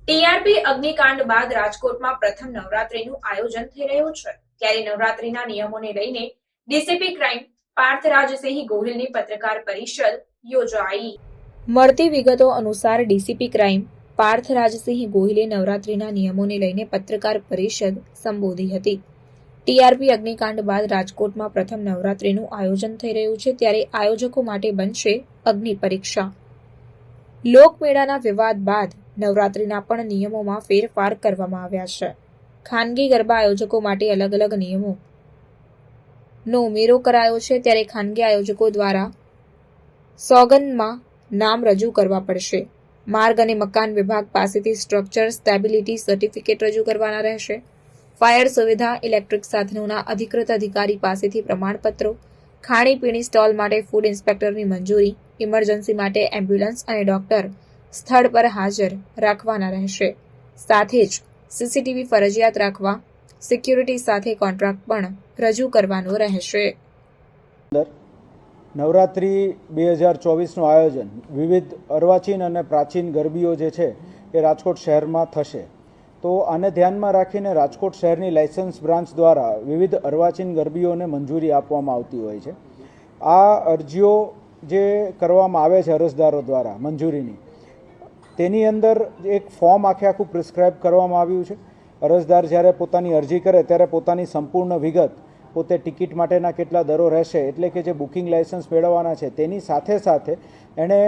TRP અગ્નિકાંડ બાદ રાજકોટમાં પ્રથમ નવરાત્રીનું આયોજન થઈ રહ્યું છે ત્યારે નવરાત્રીના નિયમોને લઈને ડીસીપી ક્રાઇમ પાર્થરાજસિંહ ગોહિલની પત્રકાર પરિષદ યોજાઈ। મળતી વિગતો અનુસાર ડીસીપી ક્રાઇમ પાર્થરાજસિંહ ગોહિલે નવરાત્રીના નિયમોને લઈને પત્રકાર પરિષદ સંબોધી હતી। ટીઆરપી અગ્નિકાંડ બાદ રાજકોટમાં પ્રથમ નવરાત્રીનું આયોજન થઈ રહ્યું છે ત્યારે આયોજકો માટે બનશે અગ્નિ પરીક્ષા। લોકમેળાના વિવાદ બાદ નવરાત્રીના પણ નિયમોમાં ફેરફાર કરવામાં આવ્યા છે। ખાનગી ગરબા આયોજકો માટે અલગ અલગ નિયમોનો ઉમેરો કરાયો છે ત્યારે ખાનગી આયોજકો દ્વારા સોગંદમાં નામ રજૂ કરવા પડશે। માર્ગ અને મકાન વિભાગ પાસેથી સ્ટ્રક્ચર સ્ટેબિલિટી સર્ટિફિકેટ રજૂ કરવાના રહેશે। ફાયર સુવિધા ઇલેક્ટ્રિક સાધનોના અધિકૃત અધિકારી પાસેથી પ્રમાણપત્રો, ખાણીપીણી સ્ટોલ માટે ફૂડ ઇન્સ્પેક્ટરની મંજૂરી, ઇમરજન્સી માટે એમ્બ્યુલન્સ અને ડોક્ટર સ્થળ પર હાજર રાખવાના રહેશે। સાથે જ સીસીટીવી ફરજિયાત રાખવા સિક્યુરિટી સાથે કોન્ટ્રાક્ટ પણ રજૂ કરવાનો રહેશે। નવરાત્રિ 2024નું આયોજન વિવિધ અર્વાચીન અને પ્રાચીન ગરબીઓ જે છે એ રાજકોટ શહેરમાં થશે। તો આને ધ્યાનમાં રાખીને રાજકોટ શહેરની લાયસન્સ બ્રાન્ચ દ્વારા વિવિધ અર્વાચીન ગરબીઓને મંજૂરી આપવામાં આવતી હોય છે। આ અરજીઓ જે કરવામાં આવે છે અરજદારો દ્વારા મંજૂરીની, તેની અંદર એક ફોર્મ આખું પ્રિસ્ક્રાઇબ કરવામાં આવ્યું છે। અરજદાર જ્યારે પોતાની અરજી કરે ત્યારે પોતાની સંપૂર્ણ વિગત, પોતે ટિકિટ માટેના કેટલા દરો રહેશે, એટલે કે જે બુકિંગ લાયસન્સ મેળવવાના છે તેની સાથે સાથે એણે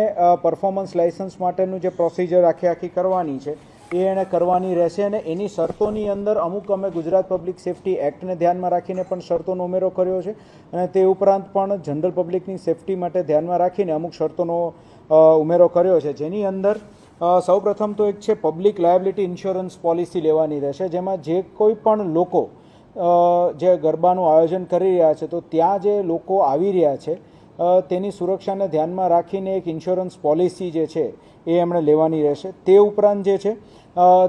પરફોર્મન્સ લાયસન્સ માટેનું જે પ્રોસિજર આખી કરવાની છે એ એણે કરવાની રહેશે। અને એની શરતોની અંદર અમુક અમે ગુજરાત પબ્લિક સેફ્ટી એક્ટને ધ્યાનમાં રાખીને પણ શરતોનો ઉમેરો કર્યો છે અને તે ઉપરાંત પણ જનરલ પબ્લિકની સેફ્ટી માટે ધ્યાનમાં રાખીને અમુક શરતોનો ઉમેરો કર્યો છે, જેની અંદર સૌપ્રથમ તો એક છે પબ્લિક લાયબિલિટી ઇન્સ્યોરન્સ પોલિસી લેવાની રહેશે, જેમાં જે કોઈ પણ લોકો જે ગરબાનું આયોજન કરી રહ્યા છે તો ત્યાં જે લોકો આવી રહ્યા છે તેની સુરક્ષાને ધ્યાનમાં રાખીને એક ઇન્સ્યોરન્સ પોલિસી જે છે એ એમણે લેવાની રહેશે। તે ઉપરાંત જે છે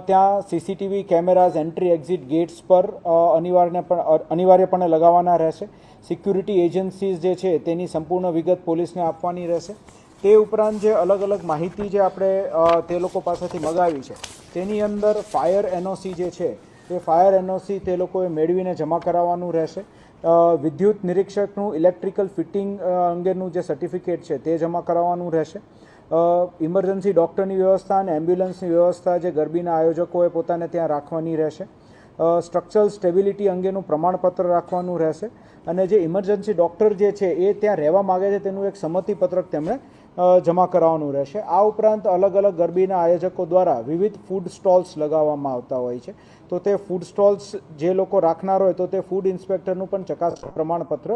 ત્યાં CCTV cameras entry exit gates પર અનિવાર્યપણે લગાવવાના રહેશે। સિક્યુરિટી એજન્સીઝ જે છે તેની સંપૂર્ણ વિગત પોલીસને આપવાની રહેશે। તે ઉપરાંત જે અલગ અલગ માહિતી જે આપણે તે લોકો પાસેથી મગાવી છે તેની અંદર ફાયર એનઓસી જે છે એ ફાયર એનઓસી તે લોકોએ મેળવીને જમા કરાવવાનું રહેશે। વિદ્યુત નિરીક્ષકનું ઇલેક્ટ્રિકલ ફિટિંગ અંગેનું જે સર્ટિફિકેટ છે તે જમા કરાવવાનું રહેશે। ઇમરજન્સી ડૉક્ટરની વ્યવસ્થા અને એમ્બ્યુલન્સની વ્યવસ્થા જે ગરબીના આયોજકોએ પોતાને ત્યાં રાખવાની રહેશે। સ્ટ્રક્ચરલ સ્ટેબિલિટી અંગેનું પ્રમાણપત્ર રાખવાનું રહેશે અને જે ઇમરજન્સી ડૉક્ટર જે છે એ ત્યાં રહેવા માગે છે તેનું એક સંમતિપત્રક તેમણે જમા કરાવવાનું રહેશે। આ ઉપરાંત અલગ અલગ ગરબીના આયોજકો દ્વારા વિવિધ ફૂડ સ્ટોલ્સ લગાવવામાં આવતા હોય છે, તો તે ફૂડ સ્ટોલ્સ જે લોકો રાખનાર હોય તો તે ફૂડ ઇન્સ્પેક્ટરનું પણ ચકાસણી પ્રમાણપત્ર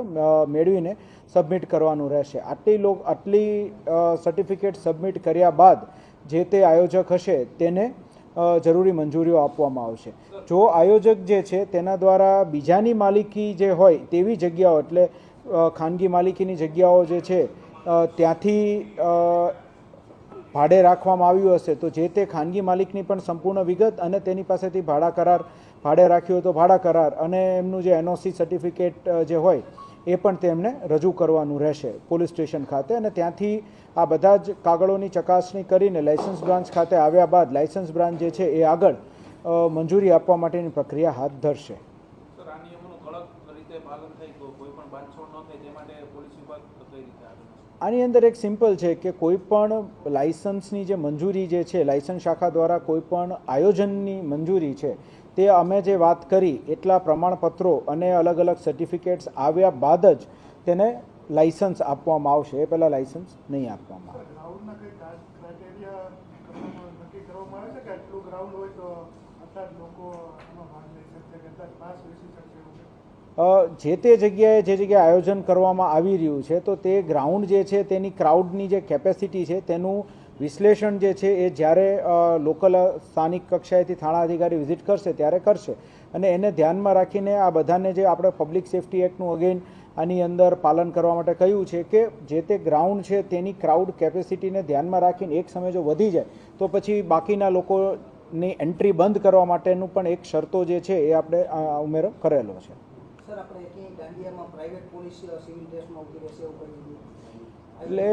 મેળવીને સબમિટ કરવાનું રહેશે। આટલી સર્ટિફિકેટ સબમિટ કર્યા બાદ જે તે આયોજક હશે તેને જરૂરી મંજૂરીઓ આપવામાં આવશે। જો આયોજક જે છે તેના દ્વારા બીજાની માલિકી જે હોય તેવી જગ્યાઓ, એટલે ખાનગી માલિકીની જગ્યાઓ જે છે ત્યાંથી ભાડે રાખવામાં આવ્યું હશે તો જે તે ખાનગી માલિકની પણ સંપૂર્ણ વિગત અને તેની પાસેથી ભાડે રાખ્યું હોય તો ભાડા કરાર અને એમનું જે એનઓસી સર્ટિફિકેટ જે હોય એ પણ તેમને રજૂ કરવાનું રહેશે પોલીસ સ્ટેશન ખાતે। અને ત્યાંથી આ બધા જ કાગળોની ચકાસણી કરીને લાયસન્સ બ્રાન્ચ ખાતે આવ્યા બાદ લાયસન્સ બ્રાન્ચ જે છે એ આગળ મંજૂરી આપવા માટેની પ્રક્રિયા હાથ ધરશે। આની અંદર એક સિમ્પલ છે કે કોઈ પણ લાયસન્સની જે મંજૂરી જે છે, લાયસન્સ શાખા દ્વારા કોઈ પણ આયોજનની મંજૂરી છે તે અમે જે વાત કરી એટલા પ્રમાણપત્રો અને અલગ અલગ સર્ટિફિકેટ્સ આવ્યા બાદ જ તેને લાયસન્સ આપવામાં આવશે, એ પહેલાં લાયસન્સ નહીં આપવામાં આવે। જે તે જગ્યાએ જે જગ્યાએ આયોજન કરવામાં આવી રહ્યું છે તો તે ગ્રાઉન્ડ જે છે તેની ક્રાઉડની જે કેપેસિટી છે તેનું વિશ્લેષણ જે છે એ જ્યારે લોકલ સ્થાનિક કક્ષાએથી થાણા અધિકારી વિઝિટ કરશે ત્યારે કરશે અને એને ધ્યાનમાં રાખીને આ બધાને જે આપણે પબ્લિક સેફ્ટી એક્ટનું અગેન આની અંદર પાલન કરવા માટે કહ્યું છે કે જે તે ગ્રાઉન્ડ છે તેની ક્રાઉડ કેપેસિટીને ધ્યાનમાં રાખીને એક સમય જો વધી જાય તો પછી બાકીના લોકોની એન્ટ્રી બંધ કરવા માટેનું પણ એક શરતો જે છે એ આપણે ઉમેરો કરેલો છે। એટલે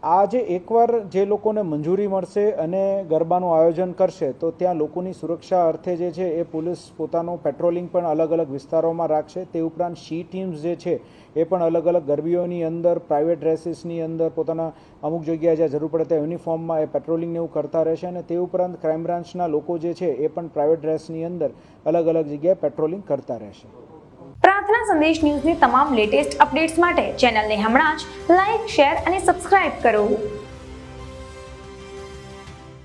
આ જે એકવાર જે લોકોને મંજૂરી મળશે અને ગરબાનું આયોજન કરશે તો ત્યાં લોકોની સુરક્ષા અર્થે જે છે એ પોલીસ પોતાનું પેટ્રોલિંગ પણ અલગ અલગ વિસ્તારોમાં રાખશે. તે ઉપરાંત શી ટીમ્સ જે છે એ પણ અલગ અલગ ગરબીઓની અંદર પ્રાઇવેટ ડ્રેસીસની અંદર પોતાના અમુક જગ્યાએ જ્યાં જરૂર પડે ત્યાં યુનિફોર્મમાં એ પેટ્રોલિંગને એવું કરતા રહેશે. અને તે ઉપરાંત ક્રાઇમ બ્રાન્ચના લોકો જે છે એ પણ પ્રાઇવેટ ડ્રેસની અંદર અલગ અલગ જગ્યાએ પેટ્રોલિંગ કરતા રહેશે. પ્રાર્થના સંદેશ ન્યૂઝની તમામ લેટેસ્ટ અપડેટ્સ માટે ચેનલને હમણાં જ લાઇક, શેર અને સબસ્ક્રાઇબ કરો.